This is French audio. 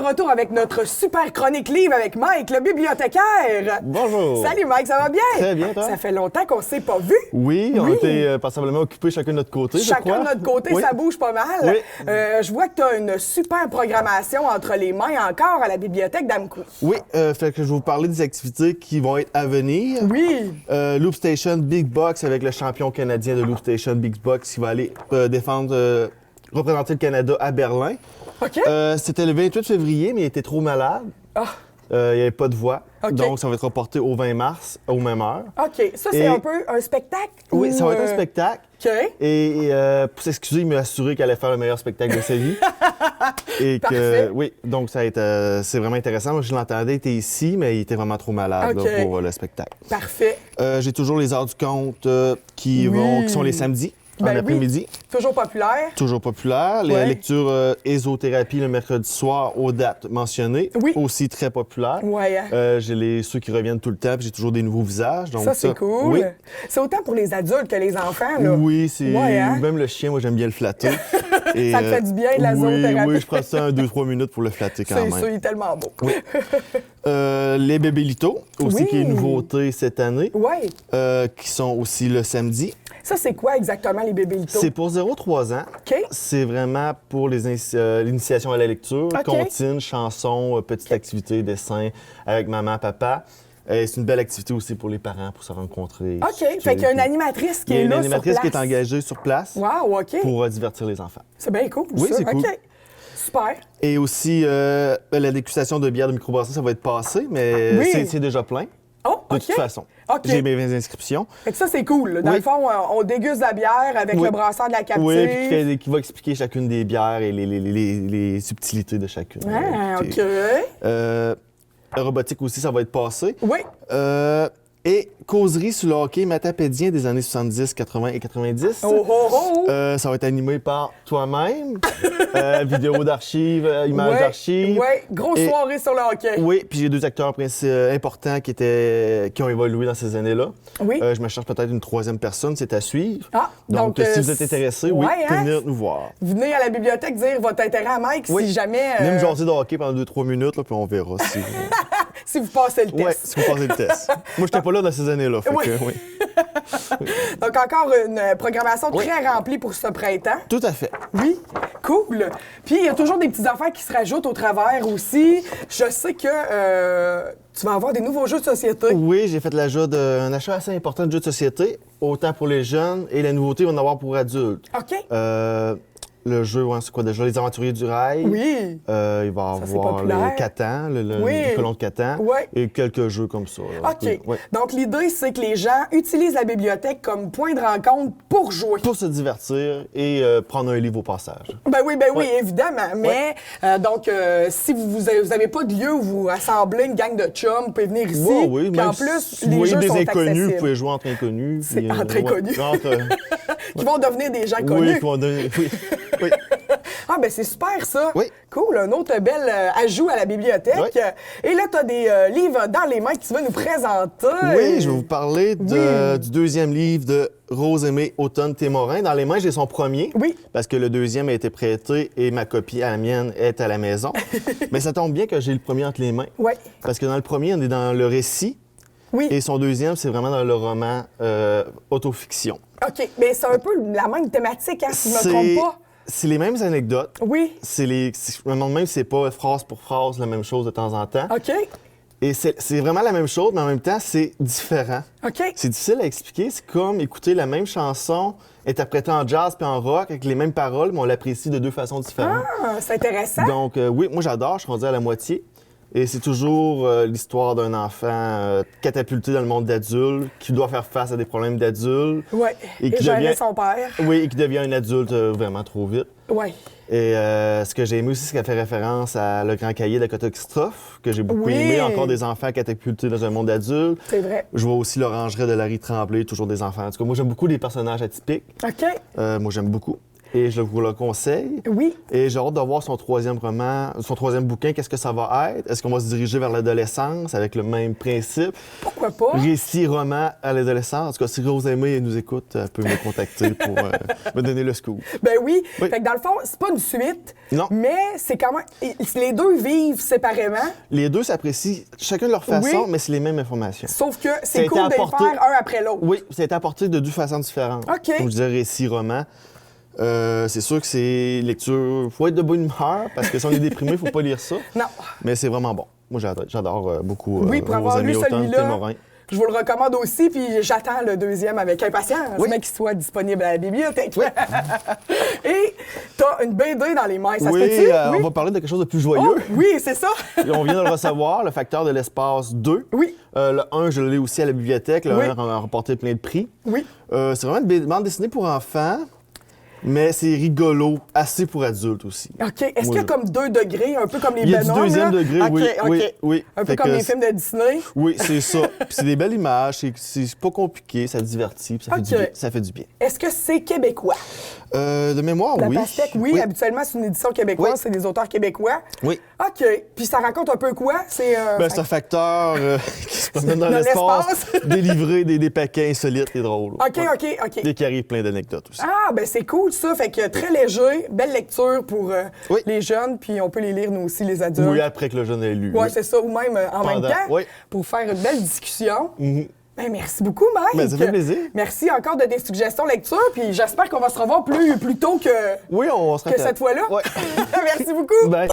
retour avec notre super chronique livre avec Mike, le bibliothécaire. Bonjour. Salut Mike, ça va bien? Très bien, toi? Ça fait longtemps qu'on ne s'est pas vu. Oui, on était passablement occupés chacun de notre côté, je crois. Chacun de notre côté, Oui. ça bouge pas mal. Oui. Je vois que tu as une super programmation entre les mains encore à la bibliothèque d'Amqui. Oui, fait que je vais vous parler des activités qui vont être à venir. Oui. Loop Station Big Box avec le champion canadien de Loop Station Big Box qui va aller représenter le Canada à Berlin. OK. C'était le 28 février, mais il était trop malade. Ah, Il n'y avait pas de voix. OK. Donc, ça va être reporté au 20 mars, aux mêmes heures. OK. Ça, c'est Et- un peu un spectacle? Oui, ou, ça va être un spectacle. OK. Et pour s'excuser, il m'a assuré qu'elle allait faire le meilleur spectacle de sa vie. Et Parfait. que, oui, donc ça a été, c'est vraiment intéressant. Moi, je l'entendais, il était ici, mais il était vraiment trop malade OK. là, pour le spectacle. Parfait. J'ai toujours les heures du compte qui sont les samedis, en Ben après-midi. oui. Toujours populaire. Toujours populaire. Ouais. Les lectures ésothérapie le mercredi soir aux dates mentionnées. Oui. Aussi très populaire. Ouais. Hein? J'ai ceux qui reviennent tout le temps, puis j'ai toujours des nouveaux visages. Donc Ça, c'est cool. Oui. C'est autant pour les adultes que les enfants, là. Oui, c'est. Ouais, hein? Même le chien, moi, j'aime bien le flatter. Et, Ça te fait du bien, de la zoothérapie. Oui, je prends ça 2-3 minutes pour le flatter quand C'est même. ça, il est tellement beau. Les bébélitos, aussi, Oui. qui est une nouveauté cette année, Ouais. qui sont aussi le samedi. Ça, c'est quoi exactement, les bébés litos? C'est pour 0-3 ans. OK. C'est vraiment pour l'initiation à la lecture, OK. comptine, chansons, petites activités, dessins avec maman, papa. C'est une belle activité aussi pour les parents, pour se rencontrer. OK. Fait qu'il y a une animatrice qui Il y a est une là animatrice sur qui est place. engagée sur place Wow, OK. pour divertir les enfants. C'est bien cool, Oui, ça. c'est cool. OK. Super. Et aussi, la dégustation de bière de microbrasserie, ça va être passé, mais Oui. c'est déjà plein, Oh, de OK. toute façon. OK. J'ai mes inscriptions. Fait que ça, c'est cool. là. Dans Oui. le fond, on déguste la bière avec Oui. le brasseur de la captive. Oui, puis qui va expliquer chacune des bières et les subtilités de chacune. Ah, Puis, OK. la robotique aussi, ça va être passé. Oui. Et causerie sur le hockey matapédien des années 70, 80 et 90. Oh, oh, oh. Ça va être animé par toi-même. Vidéo d'archives, images Ouais, d'archives. ouais. Grosse Et- soirée sur le hockey. Oui, puis j'ai deux acteurs importants qui ont évolué dans ces années-là. Oui. Je me cherche peut-être une troisième personne, c'est à suivre. Ah, donc, donc, si vous êtes intéressé, oui, ouais, hein? venir nous voir. Venez à la bibliothèque dire votre intérêt à Mike Oui. si jamais... Venez me jaser de hockey pendant 2-3 minutes, là, puis on verra si vous... si vous passez le test. Ouais, si vous passez le test. Moi, j'étais pas là dans ces années-là, fait Oui. que, oui. Donc, encore une programmation Oui. très remplie pour ce printemps. Tout à fait. Oui, cool. Puis, il y a toujours des petites affaires qui se rajoutent au travers aussi. Je sais que tu vas avoir des nouveaux jeux de société. Oui, j'ai fait un achat assez important de jeux de société, autant pour les jeunes, et la nouveauté, il va en avoir pour adultes. OK. Le jeu, c'est quoi déjà? Les Aventuriers du Rail. Oui. Il va y Ça, c'est avoir populaire. le Catan, Oui. le colon de Catan. Ouais. Et quelques jeux comme ça. là. OK. Ouais. Donc, l'idée, c'est que les gens utilisent la bibliothèque comme point de rencontre pour jouer. Pour se divertir et prendre un livre au passage. Ben oui, Ouais. évidemment. Mais, donc, si vous avez pas de lieu où vous rassemblez une gang de chums, vous pouvez venir ici. Ouais, oui, Puis en même plus, si les vous voyez jeux des sont inconnus, accessibles. vous pouvez jouer entre inconnus. C'est puis, entre inconnus. entre- Qui vont devenir des gens oui, connus. qui vont donner... Oui. Oui. Ah, ben c'est super, ça. Oui. Cool, un autre bel ajout à la bibliothèque. Oui. Et là, tu as des livres dans les mains que tu vas nous présenter. Oui, je vais vous parler Oui. du deuxième livre de Rose-Aimée Automne-Témorin. Dans les mains, j'ai son premier. Oui. Parce que le deuxième a été prêté et ma copie à la mienne est à la maison. Mais ça tombe bien que j'ai le premier entre les mains. Oui. Parce que dans le premier, on est dans le récit. Oui. Et son deuxième, c'est vraiment dans le roman autofiction. OK, mais c'est un peu la même thématique, hein, si je me trompe pas. C'est les mêmes anecdotes. Oui. Je me demande même si c'est pas phrase pour phrase la même chose de temps en temps. OK. Et c'est vraiment la même chose, mais en même temps, c'est différent. OK. C'est difficile à expliquer. C'est comme écouter la même chanson interprétée en jazz puis en rock avec les mêmes paroles, mais on l'apprécie de deux façons différentes. Ah, c'est intéressant. Donc, oui, moi j'adore. Je suis rendu à la moitié. Et c'est toujours l'histoire d'un enfant catapulté dans le monde d'adulte, qui doit faire face à des problèmes d'adulte. Oui. Et Et qui gérer devient... son père. Oui, et qui devient un adulte vraiment trop vite. Oui. Et ce que j'ai aimé aussi, c'est qu'elle fait référence à Le Grand Cahier de Catastrophe, que j'ai beaucoup Oui. aimé. Encore des enfants catapultés dans un monde adulte. C'est vrai. Je vois aussi l'Orangerie de Larry Tremblay, toujours des enfants. En tout cas, moi, j'aime beaucoup les personnages atypiques. OK. Moi, j'aime beaucoup. et je vous le conseille. Oui. Et j'ai hâte de voir son troisième roman, son troisième bouquin. Qu'est-ce que ça va être? Est-ce qu'on va se diriger vers l'adolescence avec le même principe? Pourquoi pas? Récit, roman à l'adolescence. En tout cas, si Rose Aimée nous écoute, elle peut me contacter pour me donner le scoop. Ben oui. Oui. Fait que dans le fond, c'est pas une suite. Non. Mais c'est quand même. Les deux vivent séparément, Les deux s'apprécient chacun de leur façon, Oui. mais c'est les mêmes informations. sauf que Ça a c'est été cool de les apporté- faire un après l'autre. Oui, ça a été apporté de deux façons différentes. OK. Comme je disais, récit, roman. C'est sûr que c'est lecture. Faut être de bonne humeur, parce que si on est déprimé, il faut pas lire ça. Non. Mais c'est vraiment bon. Moi, j'adore beaucoup Oui, pour avoir Rose lu Aimée Automne, celui-là, Témorin. je vous le recommande aussi, puis j'attends le deuxième avec impatience, Oui. mais qu'il soit disponible à la bibliothèque. Et t'as une BD dans les mains, ça se Oui, fait-tu? on va parler de quelque chose de plus joyeux. Oh, oui, c'est ça. Et on vient de le recevoir, Le Facteur de l'espace 2. Oui. Le 1, je l'ai aussi à la bibliothèque. Le Oui. 1 a remporté plein de prix. Oui. C'est vraiment une bande dessinée pour enfants, mais c'est rigolo, assez pour adultes aussi. OK. Est-ce qu'il y a Oui. comme 2 degrés, un peu comme les Il y a du Bonhommes, deuxième là? degré, OK, oui, OK. oui, oui. Un peu Fait comme que les films de Disney. Oui, c'est ça. Puis c'est des belles images, c'est pas compliqué, ça divertit, puis ça, OK. fait du bien, ça fait du bien. Est-ce que c'est québécois? De mémoire, La oui. pastèque, oui. Habituellement, c'est une édition québécoise, Oui. c'est des auteurs québécois. Oui. OK. Puis ça raconte un peu quoi? C'est C'est un facteur qui se promène dans Dans l'espace, l'espace. délivrer des paquets insolites et drôles. OK, Ouais. OK. Dès qu'il arrive plein d'anecdotes aussi. Ah, ben c'est cool ça. Fait que très léger, belle lecture pour Oui. les jeunes, puis on peut les lire nous aussi, les adultes. Oui, après que le jeune ait lu. Ouais, oui. c'est ça. Ou même en même Pendant, temps, oui. pour faire une belle discussion. Mhm. Ben, merci beaucoup, Mike. Ben, ça fait plaisir. Merci encore de tes suggestions lecture, puis j'espère qu'on va se revoir plus tôt que Oui, on se que rappelle. cette fois-là. Ouais. Merci beaucoup. Ben.